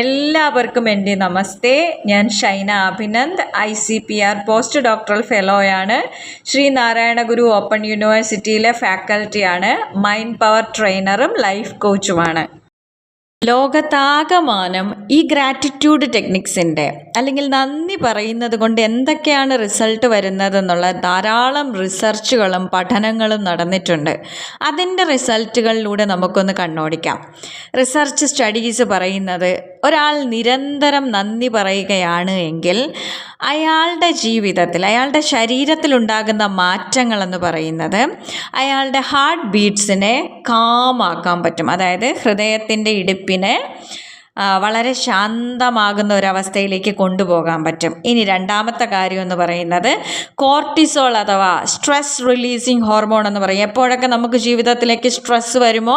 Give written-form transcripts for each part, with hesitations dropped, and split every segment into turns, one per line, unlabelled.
എല്ലാവർക്കും എൻ്റെ നമസ്തേ. ഞാൻ Shaina Abhinand, ICPR post doctoral ഫെലോയാണ്. ശ്രീനാരായണ ഗുരു ഓപ്പൺ യൂണിവേഴ്സിറ്റിയിലെ ഫാക്കൽറ്റിയാണ്. മൈൻഡ് പവർ ട്രെയിനറും ലൈഫ് കോച്ചുമാണ്. ലോകത്താകമാനം ഈ ഗ്രാറ്റിറ്റ്യൂഡ് ടെക്നിക്സിൻ്റെ അല്ലെങ്കിൽ നന്ദി പറയുന്നത് കൊണ്ട് എന്തൊക്കെയാണ് റിസൾട്ട് വരുന്നതെന്നുള്ള ധാരാളം റിസർച്ചുകളും പഠനങ്ങളും നടന്നിട്ടുണ്ട്. അതിൻ്റെ റിസൾട്ടുകളിലൂടെ നമുക്കൊന്ന് കണ്ണോടിക്കാം. റിസർച്ച് സ്റ്റഡീസ് പറയുന്നത് ഒരാൾ നിരന്തരം നന്ദി പറയുകയാണ് എങ്കിൽ അയാളുടെ ജീവിതത്തിൽ, അയാളുടെ ശരീരത്തിലുണ്ടാകുന്ന മാറ്റങ്ങളെന്ന് പറയുന്നത് അയാളുടെ ഹാർട്ട് ബീറ്റ്സിനെ കാമാക്കാൻ പറ്റും. അതായത് ഹൃദയത്തിൻ്റെ ഇടിപ്പിനെ വളരെ ശാന്തമാകുന്ന ഒരവസ്ഥയിലേക്ക് കൊണ്ടുപോകാൻ പറ്റും. ഇനി രണ്ടാമത്തെ കാര്യം എന്ന് പറയുന്നത് കോർട്ടിസോൾ അഥവാ സ്ട്രെസ് റിലീസിങ് ഹോർമോൺ എന്ന് പറയും. എപ്പോഴൊക്കെ നമുക്ക് ജീവിതത്തിലേക്ക് സ്ട്രെസ് വരുമോ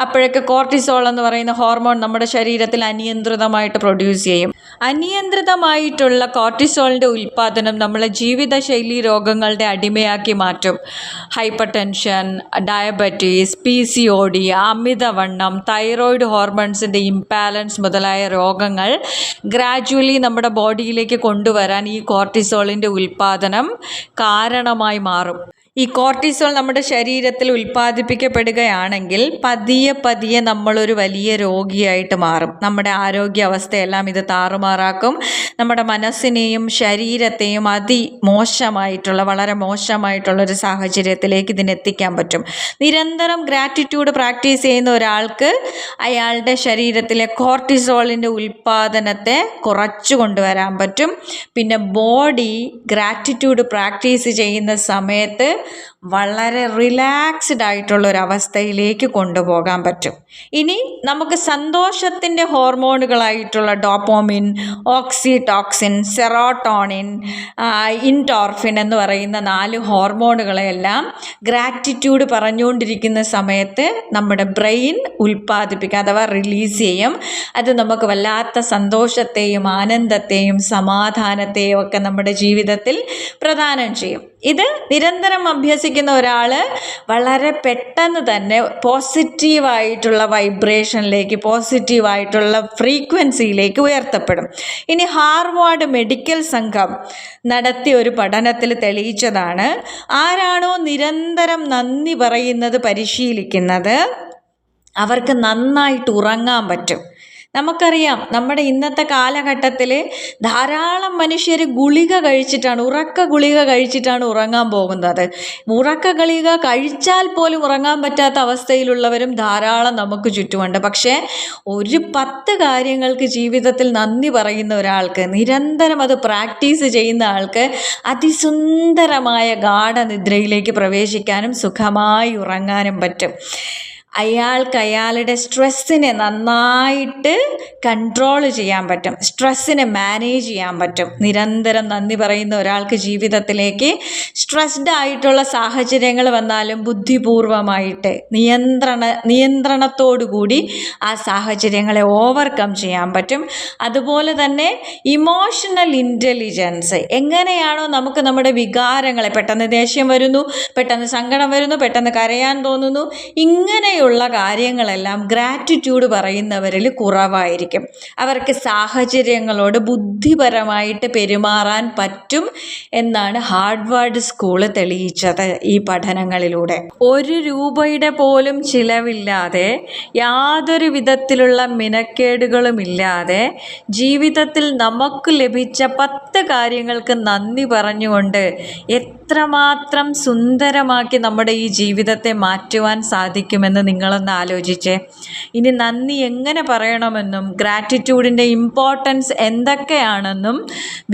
അപ്പോഴൊക്കെ കോർട്ടിസോൾ എന്ന് പറയുന്ന ഹോർമോൺ നമ്മുടെ ശരീരത്തിൽ അനിയന്ത്രിതമായിട്ട് പ്രൊഡ്യൂസ് ചെയ്യും. അനിയന്ത്രിതമായിട്ടുള്ള കോർട്ടിസോളിൻ്റെ ഉൽപ്പാദനം നമ്മളെ ജീവിതശൈലി രോഗങ്ങളുടെ അടിമയാക്കി മാറ്റും. ഹൈപ്പർ ടെൻഷൻ, ഡയബറ്റീസ്, PCOD, അമിതവണ്ണം, തൈറോയിഡ് ഹോർമോൺസിൻ്റെ ഇംബാലൻസ് മുതലായ രോഗങ്ങൾ ഗ്രാജുവലി നമ്മുടെ ബോഡിയിലേക്ക് കൊണ്ടുവരാൻ ഈ കോർട്ടിസോളിൻ്റെ ഉൽപ്പാദനം കാരണമായി മാറും. ഈ കോർട്ടിസോൾ നമ്മുടെ ശരീരത്തിൽ ഉൽപ്പാദിപ്പിക്കപ്പെടുകയാണെങ്കിൽ പതിയെ നമ്മളൊരു വലിയ രോഗിയായിട്ട് മാറും. നമ്മുടെ ആരോഗ്യാവസ്ഥയെല്ലാം ഇത് താറുമാറാക്കും. നമ്മുടെ മനസ്സിനെയും ശരീരത്തെയും വളരെ മോശമായിട്ടുള്ളൊരു സാഹചര്യത്തിലേക്ക് ഇതിനെത്തിക്കാൻ പറ്റും. നിരന്തരം ഗ്രാറ്റിറ്റ്യൂഡ് പ്രാക്ടീസ് ചെയ്യുന്ന ഒരാൾക്ക് അയാളുടെ ശരീരത്തിലെ കോർട്ടിസോളിൻ്റെ ഉൽപ്പാദനത്തെ കുറച്ചു കൊണ്ടുവരാൻ പറ്റും. പിന്നെ ബോഡി ഗ്രാറ്റിറ്റ്യൂഡ് പ്രാക്ടീസ് ചെയ്യുന്ന സമയത്ത് വളരെ റിലാക്സ്ഡ് ആയിട്ടുള്ളൊരവസ്ഥയിലേക്ക് കൊണ്ടുപോകാൻ പറ്റും. ഇനി നമുക്ക് സന്തോഷത്തിൻ്റെ ഹോർമോണുകളായിട്ടുള്ള ഡോപ്പോമിൻ, ഓക്സിടോക്സിൻ, സെറോട്ടോണിൻ, ഇൻഡോർഫിൻ എന്ന് പറയുന്ന 4 ഹോർമോണുകളെല്ലാം ഗ്രാറ്റിറ്റ്യൂഡ് പറഞ്ഞുകൊണ്ടിരിക്കുന്ന സമയത്ത് നമ്മുടെ ബ്രെയിൻ ഉൽപ്പാദിപ്പിക്കുക അഥവാ റിലീസ് ചെയ്യും. അത് നമുക്ക് വല്ലാത്ത സന്തോഷത്തെയും ആനന്ദത്തെയും സമാധാനത്തെയും ഒക്കെ നമ്മുടെ ജീവിതത്തിൽ പ്രദാനം ചെയ്യും. ഇത് നിരന്തരം അഭ്യസിക്കുന്ന ഒരാൾ വളരെ പെട്ടെന്ന് തന്നെ പോസിറ്റീവായിട്ടുള്ള വൈബ്രേഷനിലേക്ക്, പോസിറ്റീവായിട്ടുള്ള ഫ്രീക്വൻസിയിലേക്ക് ഉയർത്തപ്പെടും. ഇനി ഹാർവാർഡ് മെഡിക്കൽ സംഘം നടത്തിയ ഒരു പഠനത്തിൽ തെളിയിച്ചതാണ്, ആരാണോ നിരന്തരം നന്ദി പറയുന്നത് പരിശീലിക്കുന്നത് അവർക്ക് നന്നായിട്ട് ഉറങ്ങാൻ പറ്റും. നമുക്കറിയാം, നമ്മുടെ ഇന്നത്തെ കാലഘട്ടത്തിൽ ധാരാളം മനുഷ്യർ ഉറക്ക ഗുളിക കഴിച്ചിട്ടാണ് ഉറങ്ങാൻ പോകുന്നത്. ഉറക്ക ഗുളിക കഴിച്ചാൽ പോലും ഉറങ്ങാൻ പറ്റാത്ത അവസ്ഥയിലുള്ളവരും ധാരാളം നമുക്ക് ചുറ്റുമുണ്ട്. പക്ഷേ ഒരു 10 കാര്യങ്ങൾക്ക് ജീവിതത്തിൽ നന്ദി പറയുന്ന ഒരാൾക്ക്, നിരന്തരം അത് പ്രാക്ടീസ് ചെയ്യുന്ന ആൾക്ക് അതിസുന്ദരമായ ഗാഢനിദ്രയിലേക്ക് പ്രവേശിക്കാനും സുഖമായി ഉറങ്ങാനും പറ്റും. അയാൾക്ക് അയാളുടെ സ്ട്രെസ്സിനെ നന്നായിട്ട് കൺട്രോൾ ചെയ്യാൻ പറ്റും, സ്ട്രെസ്സിനെ മാനേജ് ചെയ്യാൻ പറ്റും. നിരന്തരം നന്ദി പറയുന്ന ഒരാൾക്ക് ജീവിതത്തിലേക്ക് സ്ട്രെസ്ഡ് ആയിട്ടുള്ള സാഹചര്യങ്ങൾ വന്നാലും ബുദ്ധിപൂർവമായിട്ട് നിയന്ത്രണത്തോടു കൂടി ആ സാഹചര്യങ്ങളെ ഓവർകം ചെയ്യാൻ പറ്റും. അതുപോലെ തന്നെ ഇമോഷണൽ ഇൻ്റലിജൻസ്, എങ്ങനെയാണോ നമുക്ക് നമ്മുടെ വികാരങ്ങളെ, പെട്ടെന്ന് ദേഷ്യം വരുന്നു, പെട്ടെന്ന് സങ്കടം വരുന്നു, പെട്ടെന്ന് കരയാൻ തോന്നുന്നു, ഇങ്ങനെയുള്ള കാര്യങ്ങളെല്ലാം ഗ്രാറ്റിറ്റ്യൂഡ് പറയുന്നവരിൽ കുറവായിരിക്കും. അവർക്ക് സാഹചര്യങ്ങളോട് ബുദ്ധിപരമായിട്ട് പെരുമാറാൻ പറ്റും എന്നാണ് ഹാർവാർഡ് സ്കൂൾ തെളിയിച്ചത് ഈ പഠനങ്ങളിലൂടെ. 1 രൂപയുടെ പോലും ചിലവില്ലാതെ, യാതൊരു വിധത്തിലുള്ള മിനക്കേടുകളുമില്ലാതെ ജീവിതത്തിൽ നമുക്ക് ലഭിച്ച 10 കാര്യങ്ങൾക്ക് നന്ദി പറഞ്ഞുകൊണ്ട് എത്രമാത്രം സുന്ദരമാക്കി നമ്മുടെ ഈ ജീവിതത്തെ മാറ്റുവാൻ സാധിക്കുമെന്ന് നിങ്ങളൊന്ന് ആലോചിച്ചേ. ഇനി നന്ദി എങ്ങനെ പറയണമെന്നും ഗ്രാറ്റിറ്റ്യൂഡിൻ്റെ ഇമ്പോർട്ടൻസ് എന്തൊക്കെയാണെന്നും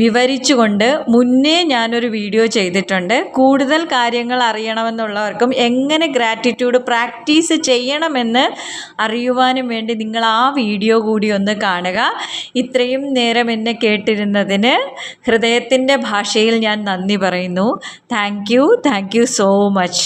വിവരിച്ചുകൊണ്ട് മുന്നേ ഞാനൊരു വീഡിയോ ചെയ്തിട്ടുണ്ട്. കൂടുതൽ കാര്യങ്ങൾ അറിയണമെന്നുള്ളവർക്കും എങ്ങനെ ഗ്രാറ്റിറ്റ്യൂഡ് പ്രാക്ടീസ് ചെയ്യണമെന്ന് അറിയുവാനും വേണ്ടി നിങ്ങൾ ആ വീഡിയോ കൂടി ഒന്ന് കാണുക. ഇത്രയും നേരം എന്നെ കേട്ടിരുന്നതിന് ഹൃദയത്തിൻ്റെ ഭാഷയിൽ ഞാൻ നന്ദി പറയുന്നു. Thank you so much.